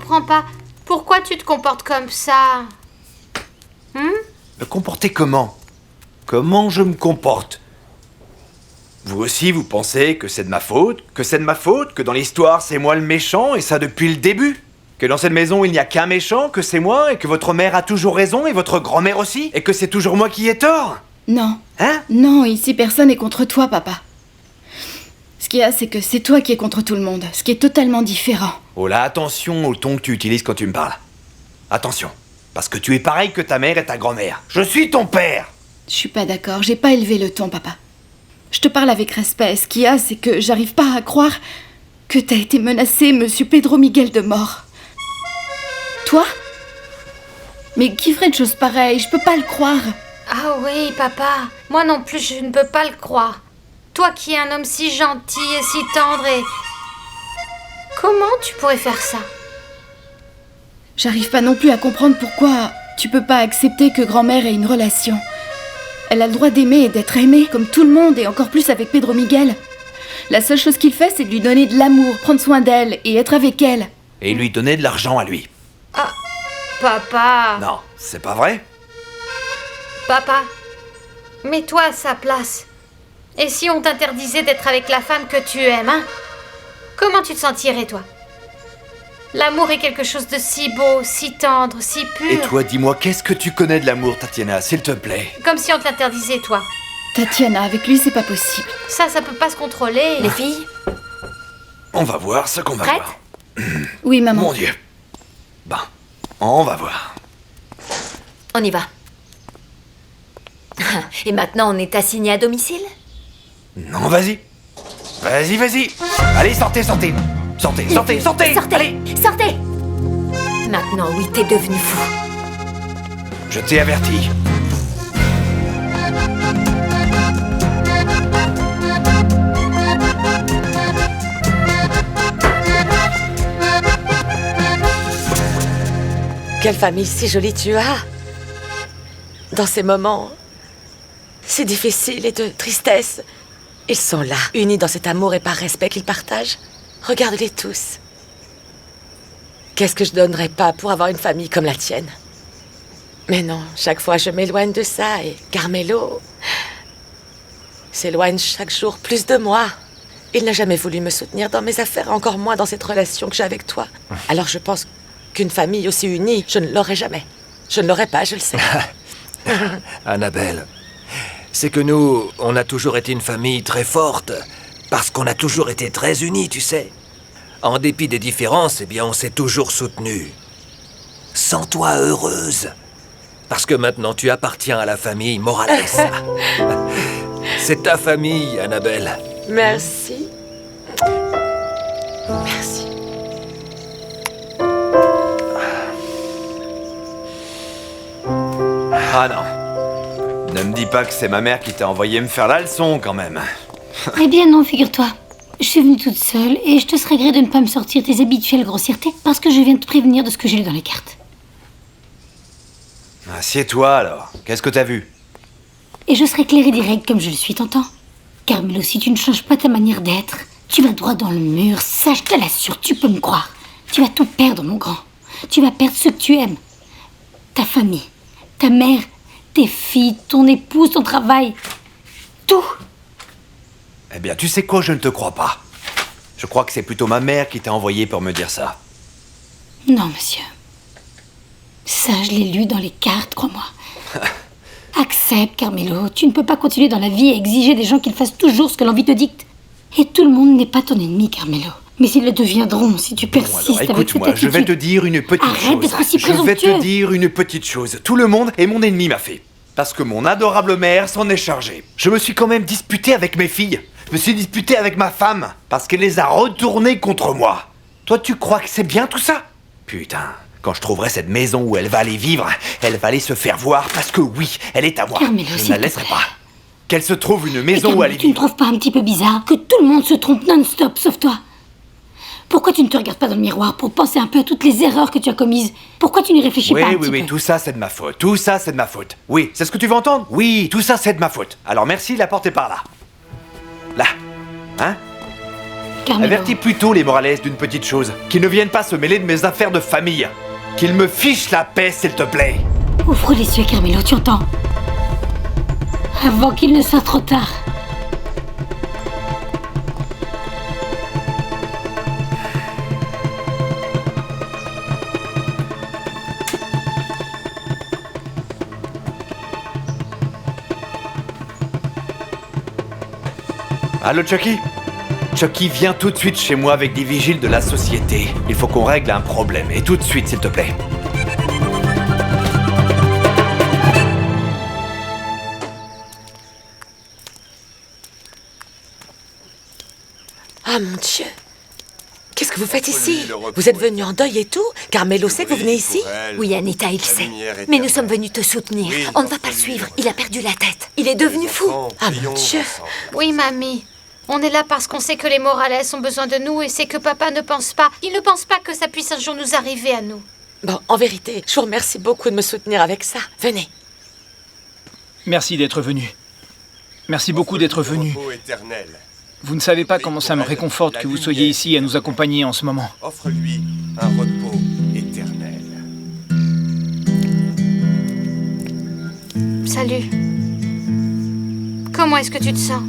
comprends pas. Pourquoi tu te comportes comme ça? Me comporter comment? Comment je me comporte? Vous aussi, vous pensez que c'est de ma faute? Que c'est de ma faute? Que dans l'histoire, c'est moi le méchant, et ça depuis le début? Que dans cette maison, il n'y a qu'un méchant, que c'est moi, et que votre mère a toujours raison, et votre grand-mère aussi? Et que c'est toujours moi qui ai tort? Non. Hein? Non, ici personne n'est contre toi, papa. Ce qu'il y a, c'est que c'est toi qui es contre tout le monde, ce qui est totalement différent. Oh là, attention au ton que tu utilises quand tu me parles. Attention, parce que tu es pareil que ta mère et ta grand-mère. Je suis ton père! Je suis pas d'accord, j'ai pas élevé le ton, papa. Je te parle avec respect. Ce qu'il y a, c'est que j'arrive pas à croire que t'as été menacé, monsieur Pedro Miguel, de mort. Toi? Mais qui ferait une chose pareille? Je peux pas le croire. Ah oui, papa. Moi non plus, je ne peux pas le croire. Toi qui es un homme si gentil et si tendre et... Comment tu pourrais faire ça? J'arrive pas non plus à comprendre pourquoi tu peux pas accepter que grand-mère ait une relation. Elle a le droit d'aimer et d'être aimée, comme tout le monde, et encore plus avec Pedro Miguel. La seule chose qu'il fait, c'est de lui donner de l'amour, prendre soin d'elle et être avec elle. Et lui donner de l'argent à lui. Ah, papa. Non, c'est pas vrai? Papa, mets-toi à sa place. Et si on t'interdisait d'être avec la femme que tu aimes, hein? Comment tu te sentirais, toi? L'amour est quelque chose de si beau, si tendre, si pur. Et toi, dis-moi, qu'est-ce que tu connais de l'amour, Tatiana, s'il te plaît? Comme si on te l'interdisait, toi. Tatiana, avec lui, c'est pas possible. Ça peut pas se contrôler. Les filles, On va voir ce qu'on va Prête? voir. Oui, maman. Mon Dieu. Ben, on va voir. on y va. Et maintenant, on est assigné à domicile? Non, vas-y. Vas-y, vas-y. Allez, sortez, sortez. Sortez, sortez, sortez. Sortez! Allez. Sortez! Maintenant, oui, t'es devenu fou. Je t'ai averti. Quelle famille si jolie tu as! Dans ces moments si difficiles et de tristesse, ils sont là, unis dans cet amour et par respect qu'ils partagent. Regarde-les tous. Qu'est-ce que je donnerais pas pour avoir une famille comme la tienne? Mais non, chaque fois je m'éloigne de ça et Carmelo s'éloigne chaque jour plus de moi. Il n'a jamais voulu me soutenir dans mes affaires, encore moins dans cette relation que j'ai avec toi. Alors je pense qu'une famille aussi unie, je ne l'aurai jamais. Je ne l'aurai pas, je le sais. Annabelle, c'est que nous, on a toujours été une famille très forte, parce qu'on a toujours été très unis, tu sais. En dépit des différences, eh bien, on s'est toujours soutenus. Sens-toi heureuse, parce que maintenant tu appartiens à la famille Morales. C'est ta famille, Annabelle. Merci. Merci. Ah non. Ne me dis pas que c'est ma mère qui t'a envoyé me faire la leçon, quand même. Eh bien non, figure-toi. Je suis venue toute seule et je te serais gré de ne pas me sortir tes habituelles grossièretés parce que je viens de te prévenir de ce que j'ai lu dans les cartes. Assieds-toi, alors. Qu'est-ce que t'as vu? Et je serai claire et direct comme je le suis, t'entends? Carmelo, si tu ne changes pas ta manière d'être, tu vas droit dans le mur, ça je te l'assure, tu peux me croire. Tu vas tout perdre, mon grand. Tu vas perdre ce que tu aimes. Ta famille, ta mère, tes filles, ton épouse, ton travail. Tout. Eh bien, tu sais quoi, je ne te crois pas. Je crois que c'est plutôt ma mère qui t'a envoyé pour me dire ça. Non, monsieur. Ça, je l'ai lu dans les cartes, crois-moi. Accepte, Carmelo. Tu ne peux pas continuer dans la vie et exiger des gens qu'ils fassent toujours ce que l'envie te dicte. Et tout le monde n'est pas ton ennemi, Carmelo. Mais ils le deviendront si tu persistes Alors, avec cette écoute-moi, attitude. je vais te dire une petite Arrête chose. d'être aussi Je vais te présomptueux. dire une petite chose. Tout le monde est mon ennemi, ma fille. Parce que mon adorable mère s'en est chargée. Je me suis quand même disputé avec mes filles. Je me suis disputé avec ma femme. Parce qu'elle les a retournées contre moi. Toi, tu crois que c'est bien tout ça? Putain, quand je trouverai cette maison où elle va aller vivre, elle va aller se faire voir parce que oui, elle est à moi. Carmelo, Je ne s'il la te laisserai plaît. pas. Qu'elle se trouve une Mais maison où Carmelo, aller tu ne vivre. trouves pas un petit peu bizarre que tout le monde se trompe non-stop, sauf toi? Pourquoi tu ne te regardes pas dans le miroir pour penser un peu à toutes les erreurs que tu as commises? Pourquoi tu n'y réfléchis Oui, pas un oui, petit oui, peu? tout ça c'est de ma faute. Tout ça c'est de ma faute. Oui, c'est ce que tu veux entendre? Oui, tout ça c'est de ma faute. Alors merci, la porte est par là. Là. Hein? Carmelo. Avertis plutôt les Morales d'une petite chose. Qu'ils ne viennent pas se mêler de mes affaires de famille. Qu'ils me fichent la paix, s'il te plaît. Ouvre les yeux, Carmelo, tu entends? Avant qu'il ne soit trop tard. Allô, Chucky? Chucky, viens tout de suite chez moi avec des vigiles de la société. Il faut qu'on règle un problème. Et tout de suite, s'il te plaît. Ah mon Dieu! Qu'est-ce que vous faites ici? Vous êtes venu en deuil et tout? Carmelo sait que vous venez ici? Oui, Anita, il sait. Mais nous sommes venus te soutenir. On ne va pas le suivre, il a perdu la tête. Il est devenu fou. Ah mon Dieu! Oui, mamie. On est là parce qu'on sait que les Morales ont besoin de nous et c'est que papa ne pense pas. Il ne pense pas que ça puisse un jour nous arriver à nous. Bon, en vérité, je vous remercie beaucoup de me soutenir avec ça. Venez. Merci d'être venu. Merci beaucoup d'être venu. Vous ne savez pas comment ça me réconforte que vous soyez ici à nous accompagner en ce moment. Offre-lui un repos éternel. Salut. Comment est-ce que tu te sens?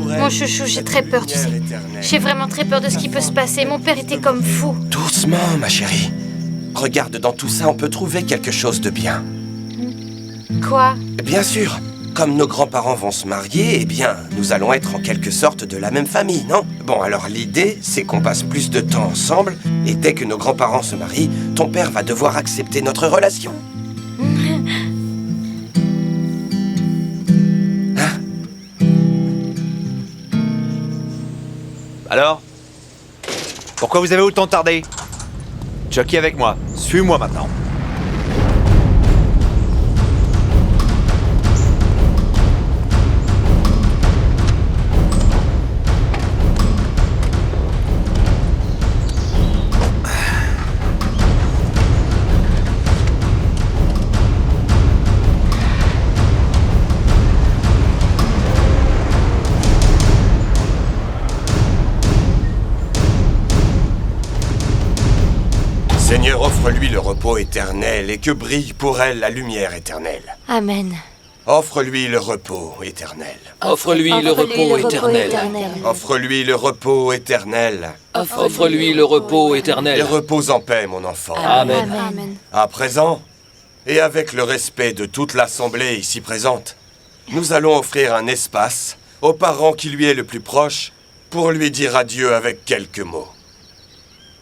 Mon chouchou, j'ai très peur, tu sais. J'ai vraiment très peur de ce qui peut se passer. Mon père était comme fou. Doucement, ma chérie. Regarde, dans tout ça, on peut trouver quelque chose de bien. Quoi? Bien sûr. Comme nos grands-parents vont se marier, eh bien, nous allons être en quelque sorte de la même famille, non? Bon, alors l'idée, c'est qu'on passe plus de temps ensemble, et dès que nos grands-parents se marient, ton père va devoir accepter notre relation. Alors? Pourquoi vous avez autant tardé? Chucky avec moi. Suis-moi maintenant. Seigneur, offre-lui le repos éternel et que brille pour elle la lumière éternelle. Amen. Offre-lui le repos éternel. Offre-lui le repos éternel. Offre-lui le repos éternel. Offre-lui le repos Et éternel. repose en paix, mon enfant. Amen. Amen. À présent, et avec le respect de toute l'assemblée ici présente, nous allons offrir un espace au parent qui lui est le plus proche pour lui dire adieu avec quelques mots.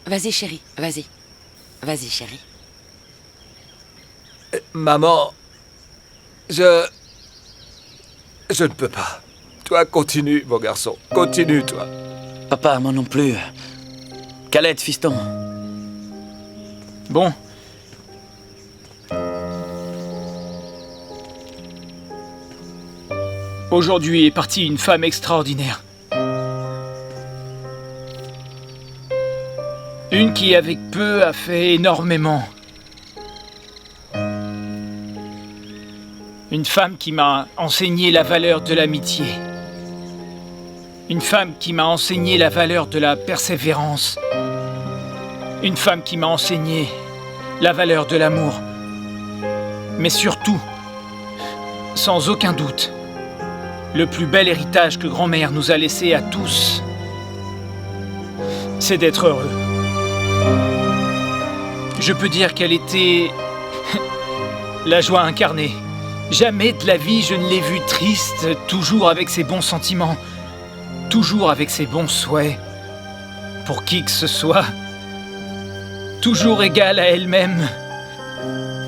Vas-y, chérie, vas-y. Vas-y, chérie. Maman, je ne peux pas. Toi, continue, mon garçon. Continue, toi. Papa, moi non plus. Khaled, fiston. Bon. Aujourd'hui est partie une femme extraordinaire. Une qui, avec peu, a fait énormément. Une femme qui m'a enseigné la valeur de l'amitié. Une femme qui m'a enseigné la valeur de la persévérance. Une femme qui m'a enseigné la valeur de l'amour. Mais surtout, sans aucun doute, le plus bel héritage que grand-mère nous a laissé à tous, c'est d'être heureux. Je peux dire qu'elle était la joie incarnée. Jamais de la vie je ne l'ai vue triste, toujours avec ses bons sentiments, toujours avec ses bons souhaits, pour qui que ce soit, toujours égale à elle-même.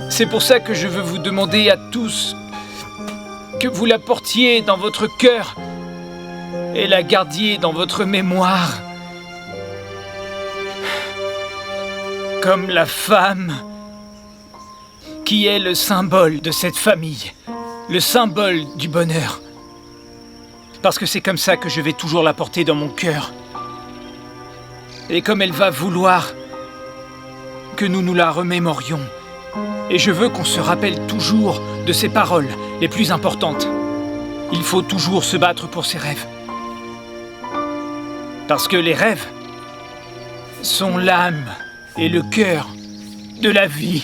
C'est pour ça que je veux vous demander à tous que vous la portiez dans votre cœur et la gardiez dans votre mémoire. Comme la femme qui est le symbole de cette famille, le symbole du bonheur. Parce que c'est comme ça que je vais toujours la porter dans mon cœur. Et comme elle va vouloir que nous nous la remémorions. Et je veux qu'on se rappelle toujours de ses paroles les plus importantes. Il faut toujours se battre pour ses rêves. Parce que les rêves sont l'âme et le cœur de la vie.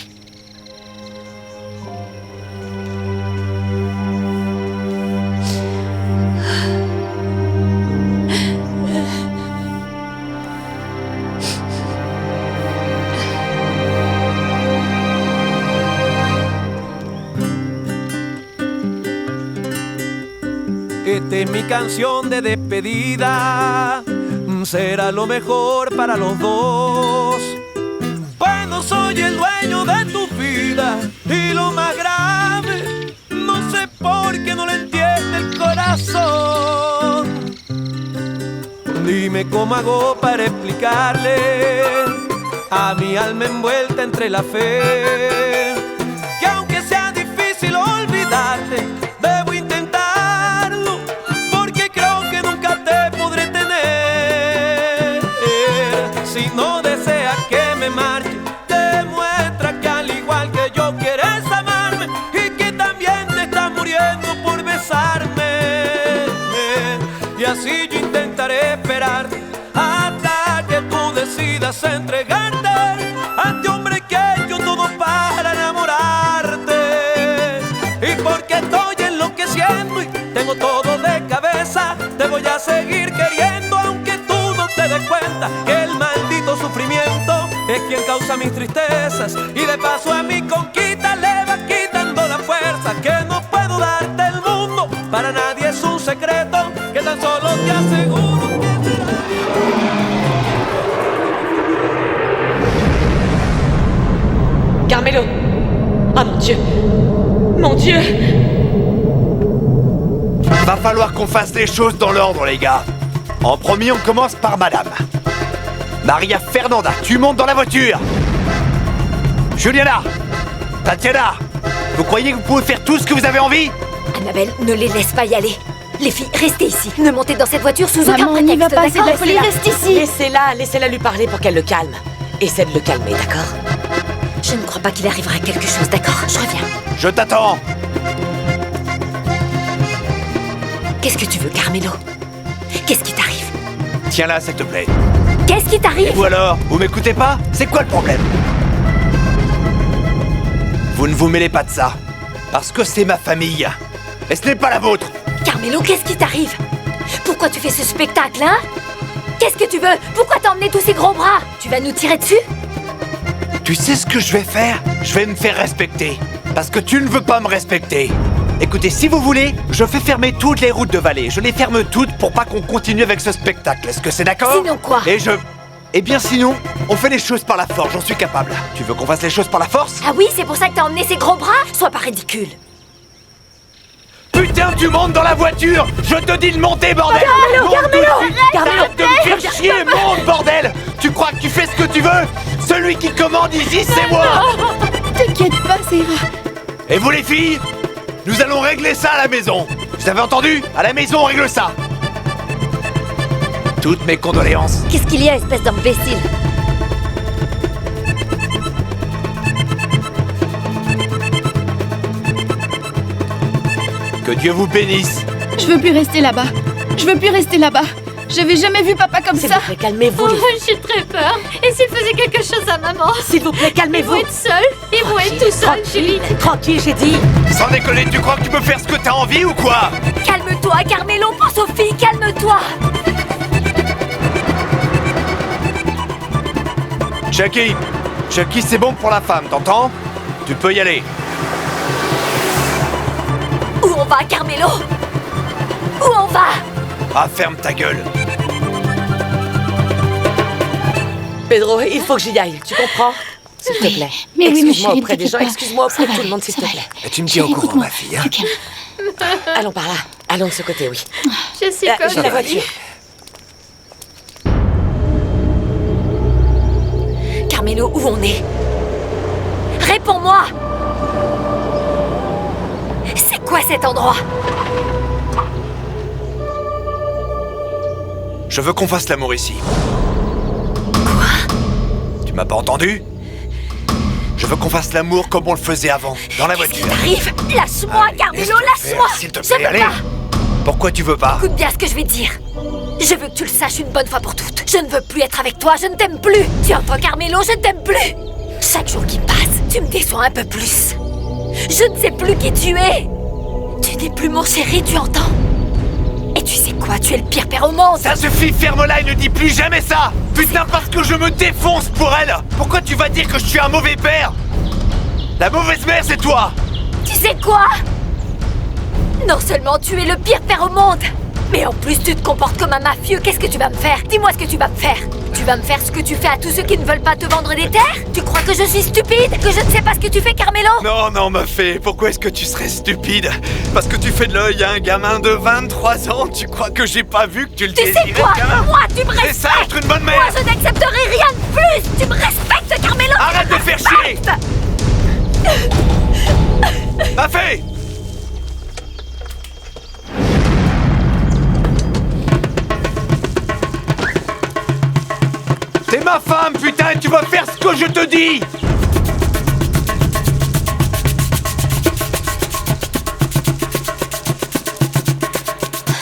Esta es mi canción de despedida, será lo mejor para los dos. Pues no soy el dueño de tu vida y lo más grave, no sé por qué no lo entiende el corazón. Dime cómo hago para explicarle a mi alma envuelta entre la fe que aunque sea difícil olvidarte, debo intentarlo porque creo que nunca te podré tener. Si no deseas que me marche, demuestra que al igual que yo quieres amarme y que también te estás muriendo por besarme. Y así yo intentaré esperarte hasta que tú decidas entregarte a este hombre que he hecho todo para enamorarte. Y porque estoy enloqueciendo y tengo todo de cabeza, te voy a seguir queriendo aunque tú no te des cuenta que el maldito sufrimiento es quien causa mis tristezas y de paso a mi conquista le va quitando la fuerza. Que no puedo darte el mundo, para nadie es un secreto, que tan solo te aseguro que Carmelo! Oh mon Dieu! Mon Dieu! Va falloir qu'on fasse les choses dans l'ordre, les gars. En premier, on commence par madame. Maria Fernanda, tu montes dans la voiture. Juliana, Tatiana, vous croyez que vous pouvez faire tout ce que vous avez envie? Annabelle, ne les laisse pas y aller. Les filles, restez ici. Ne montez dans cette voiture sous aucun Maman, on n'y prétexte, va pas, c'est de la d'accord? folie, reste ici. Laissez-la lui parler pour qu'elle le calme. Essaie de le calmer, d'accord? Je ne crois pas qu'il arrivera quelque chose, d'accord? Je reviens. Je t'attends. Qu'est-ce que tu veux, Carmelo? Qu'est-ce qui t'arrive? Tiens-la, s'il te plaît. Qu'est-ce qui Et t'arrive? vous alors? Vous m'écoutez pas? C'est quoi le problème? Vous ne vous mêlez pas de ça. Parce que c'est ma famille. Et ce n'est pas la vôtre. Carmelo, qu'est-ce qui t'arrive? Pourquoi tu fais ce spectacle, hein? Qu'est-ce que tu veux? Pourquoi t'as emmené tous ces gros bras? Tu vas nous tirer dessus? Tu sais ce que je vais faire? Je vais me faire respecter. Parce que tu ne veux pas me respecter. Écoutez, si vous voulez, je fais fermer toutes les routes de vallée. Je les ferme toutes pour pas qu'on continue avec ce spectacle. Est-ce que c'est d'accord? Sinon quoi? Eh bien sinon, on fait les choses par la force, j'en suis capable. Tu veux qu'on fasse les choses par la force? Ah oui, c'est pour ça que t'as emmené ces gros bras? Sois pas ridicule. Putain, tu montes dans la voiture! Je te dis de monter, bordel! Carmelo, Monte Carmelo, tout de suite. Carmelo, Arrête de me faire chier, monte, bordel! Tu crois que tu fais ce que tu veux? Celui qui commande ici, c'est moi! T'inquiète pas, ça ira. Et vous les filles? Nous allons régler ça à la maison! Vous avez entendu? À la maison, on règle ça! Toutes mes condoléances. Qu'est-ce qu'il y a, espèce d'imbécile? Que Dieu vous bénisse! Je veux plus rester là-bas. Je veux plus rester là-bas. J'avais jamais vu papa comme S'il ça. vous plaît, calmez-vous. Oh, j'ai très peur. Et s'il faisait quelque chose à maman? S'il vous plaît, Ils vont calmez-vous. être seuls. Ils vont être tout seuls, Julie. Tranquille, j'ai dit. Sans déconner, tu crois que tu peux faire ce que t'as envie ou quoi? Calme-toi, Carmelo, pense aux filles, calme-toi. Chucky! Chucky, c'est bon pour la femme, t'entends? Tu peux y aller. Où on va, Carmelo? Où on va? Ah, ferme ta gueule. Pedro, il faut que j'y aille, tu comprends? S'il te plaît. Mais oui, Excuse-moi chérie, auprès des t'inquiète gens, pas. excuse-moi auprès Ça de va tout le aller, monde, s'il ça te va plaît. aller. Et tu me tiens au Chérie, courant, écoute-moi. ma fille, hein. Tu calmes. Allons par là. Allons de ce côté, oui. Je suis Dans comme la voiture. Carmelo, où on est? Réponds-moi! C'est quoi cet endroit? Je veux qu'on fasse l'amour ici. Quoi? Tu m'as pas entendu? Je veux qu'on fasse l'amour comme on le faisait avant, dans la Qu'est-ce qui voiture. t'arrive? Lâche-moi, Allez, Carmelo, laisse-le lâche-moi! faire, s'il te Je plaît, peux allez. pas! Pourquoi tu veux pas? Écoute bien ce que je vais te dire. Je veux que tu le saches une bonne fois pour toutes. Je ne veux plus être avec toi, je ne t'aime plus. Tu entends, Carmelo, je ne t'aime plus. Chaque jour qui passe, tu me déçois un peu plus. Je ne sais plus qui tu es. Tu n'es plus mon chéri, tu entends? Et tu sais quoi, tu es le pire père au monde. Ça suffit, ferme-la et ne dis plus jamais ça. Putain, parce que je me défonce pour elle. Pourquoi tu vas dire que je suis un mauvais père? La mauvaise mère, c'est toi. Tu sais quoi? Non seulement tu es le pire père au monde, mais en plus tu te comportes comme un mafieux. Qu'est-ce que tu vas me faire? Dis-moi ce que tu vas me faire. Tu vas me faire ce que tu fais à tous ceux qui ne veulent pas te vendre des terres? Tu crois que je suis stupide? Que je ne sais pas ce que tu fais, Carmelo? Non, ma fée, pourquoi est-ce que tu serais stupide? Parce que tu fais de l'œil à un gamin de 23 ans. Tu crois que j'ai pas vu que tu le désirais, Tu sais quoi? gamin? Moi, tu me respectes! C'est ça, être une bonne mère! Moi, je n'accepterai rien de plus! Tu me respectes, Carmelo! Arrête de faire chier! Ma fée! T'es ma femme, putain, et tu vas faire ce que je te dis!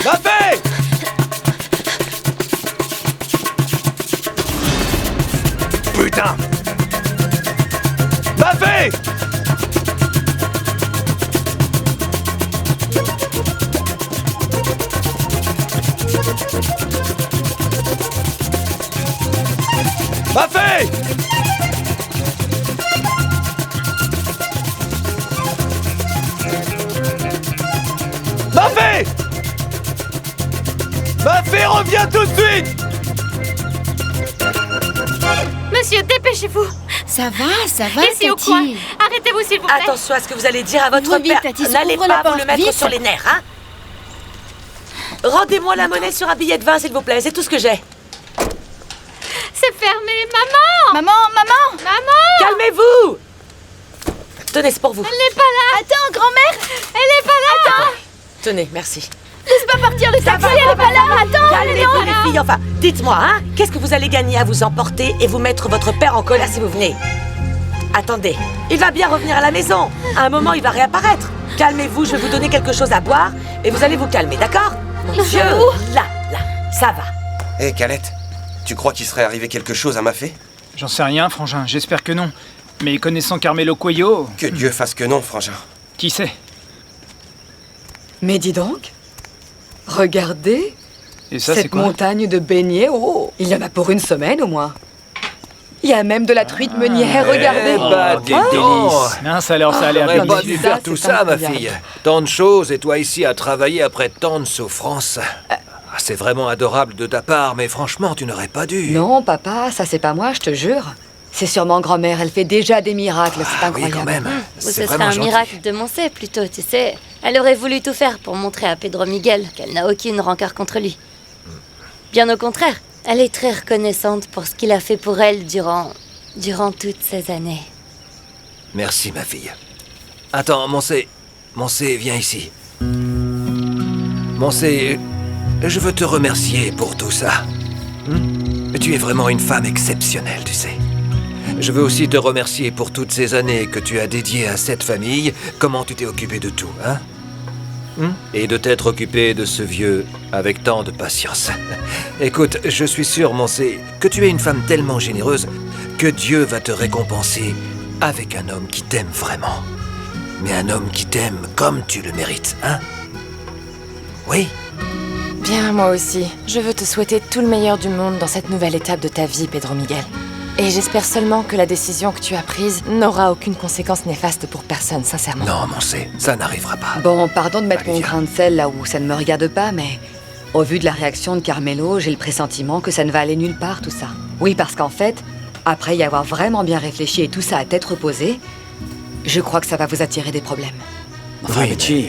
Ma fée! Putain! Ma fée! Ma fée! Ma fée! Ma fée, reviens tout de suite! Monsieur, dépêchez-vous. Ça va, Ici au Tati. coin. Arrêtez-vous, s'il vous plaît. Attention à ce que vous allez dire à votre Ouvre vite, père. Tati, N'allez ouvre la pas vous porte, le mettre vite. sur les nerfs, hein? Rendez-moi la monnaie sur un billet de 20, s'il vous plaît. C'est tout ce que j'ai. C'est fermé. Maman! Maman! Calmez-vous! Tenez, c'est pour vous. Elle n'est pas là. Attends, grand-mère! Elle n'est pas là. Tenez, merci. Laisse pas partir le taxi, elle est pas là! Attends! Calmez-vous, les filles. Enfin, dites-moi, hein? Qu'est-ce que vous allez gagner à vous emporter et vous mettre votre père en colère si vous venez? Attendez, il va bien revenir à la maison. À un moment, il va réapparaître. Calmez-vous, je vais vous donner quelque chose à boire et vous allez vous calmer, d'accord? Mon Dieu! Là, ça va. Hé, Calette, tu crois qu'il serait arrivé quelque chose à ma fée? J'en sais rien, frangin, j'espère que non. Mais connaissant Carmelo Cuello, Que Dieu fasse que non, frangin. qui sait? Mais dis donc, regardez Et ça, c'est cette quoi? montagne de beignets. Oh, il y en a pour une semaine au moins. Il y a même de la truite meunière, regardez. Bah, quel délice! Mince alors, ça a l'air T'aurais pas délicieux. dû faire tout c'est ça, ma incroyable. fille. Tant de choses, et toi ici à travailler après tant de souffrances. C'est vraiment adorable de ta part, mais franchement, tu n'aurais pas dû. Non, papa, ça c'est pas moi, je te jure. C'est sûrement grand-mère, elle fait déjà des miracles, c'est Oui, incroyable. quand même. Ou C'est ce serait vraiment un gentil. miracle de Moncey plutôt, tu sais. Elle aurait voulu tout faire pour montrer à Pedro Miguel qu'elle n'a aucune rancœur contre lui. Bien au contraire, elle est très reconnaissante pour ce qu'il a fait pour elle durant toutes ces années. Merci, ma fille. Attends, Moncey, viens ici. Moncey, je veux te remercier pour tout ça. Tu es vraiment une femme exceptionnelle, tu sais. Je veux aussi te remercier pour toutes ces années que tu as dédiées à cette famille. Comment tu t'es occupé de tout, hein? Et de t'être occupé de ce vieux avec tant de patience. Écoute, je suis sûr, Moncey, que tu es une femme tellement généreuse que Dieu va te récompenser avec un homme qui t'aime vraiment. Mais un homme qui t'aime comme tu le mérites, hein? Oui? Bien, moi aussi. Je veux te souhaiter tout le meilleur du monde dans cette nouvelle étape de ta vie, Pedro Miguel. Et j'espère seulement que la décision que tu as prise n'aura aucune conséquence néfaste pour personne, sincèrement. Non, Moncey, ça n'arrivera pas. Bon, pardon de mettre mon grain de sel là où ça ne me regarde pas, mais au vu de la réaction de Carmelo, j'ai le pressentiment que ça ne va aller nulle part, tout ça. Oui, parce qu'en fait, après y avoir vraiment bien réfléchi et tout ça à tête reposée, je crois que ça va vous attirer des problèmes. Enfin, Oui, Betty,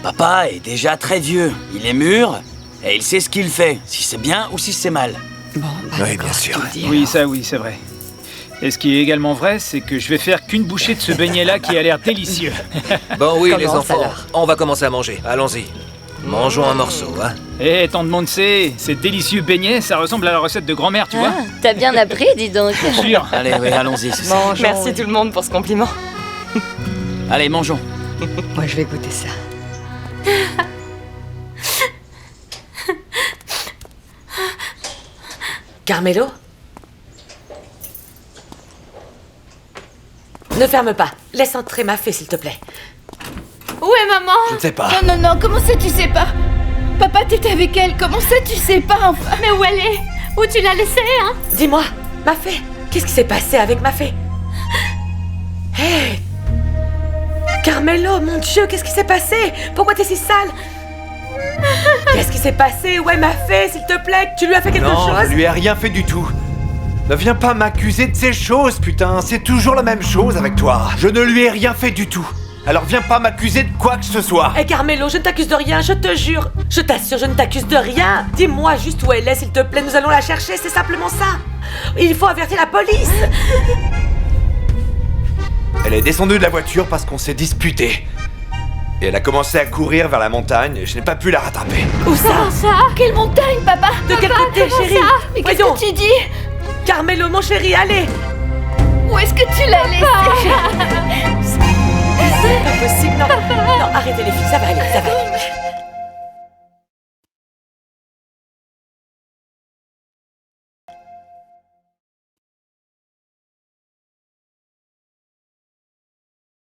papa est déjà très vieux. Il est mûr et il sait ce qu'il fait, si c'est bien ou si c'est mal. Bon, bah Oui, d'accord, bien si sûr. tu le dis, Oui, alors. ça, oui, c'est vrai. Et ce qui est également vrai, c'est que je vais faire qu'une bouchée de ce beignet-là qui a l'air délicieux. Bon, oui, les Commence enfants, alors. on va commencer à manger. Allons-y. Mangeons un morceau, hein? Eh, tante Moncey, ces délicieux beignets, ça ressemble à la recette de grand-mère, tu vois? Ah, t'as bien appris, dis donc. Sûr. Allez, oui, allons-y. c'est ça. Mangeons, Merci oui. tout le monde pour ce compliment. Allez, mangeons. Moi, je vais goûter ça. Carmelo? Ne ferme pas. Laisse entrer ma fée, s'il te plaît. Où est maman? Je ne sais pas. Non, non, non, comment ça tu sais pas? Papa, t'étais avec elle, comment ça tu sais pas enfin? Mais où elle est? Où tu l'as laissée, hein? Dis-moi, ma fée, qu'est-ce qui s'est passé avec ma fée? Hé! Carmelo, mon Dieu, qu'est-ce qui s'est passé? Pourquoi t'es si sale? Qu'est-ce qui s'est passé? Où est ma fée, s'il te plaît? Tu lui as fait quelque Non, chose? je lui ai rien fait du tout. Ne viens pas m'accuser de ces choses, putain. C'est toujours la même chose avec toi. Je ne lui ai rien fait du tout. Alors viens pas m'accuser de quoi que ce soit. Hé Carmelo, je ne t'accuse de rien, je te jure. Je t'assure, je ne t'accuse de rien. Dis-moi juste où elle est, s'il te plaît. Nous allons la chercher, c'est simplement ça. Il faut avertir la police. Elle est descendue de la voiture parce qu'on s'est disputé. Et elle a commencé à courir vers la montagne et je n'ai pas pu la rattraper. Où ça? Comment ça? Quelle montagne, papa? De quel côté, comment chérie? ça? Mais qu'est-ce Voyons. que tu dis? Carmelo, mon chéri, allez. Où est-ce que tu l'as laissée? C'est pas possible, non. Non, arrêtez les filles, ça va aller, ça va aller.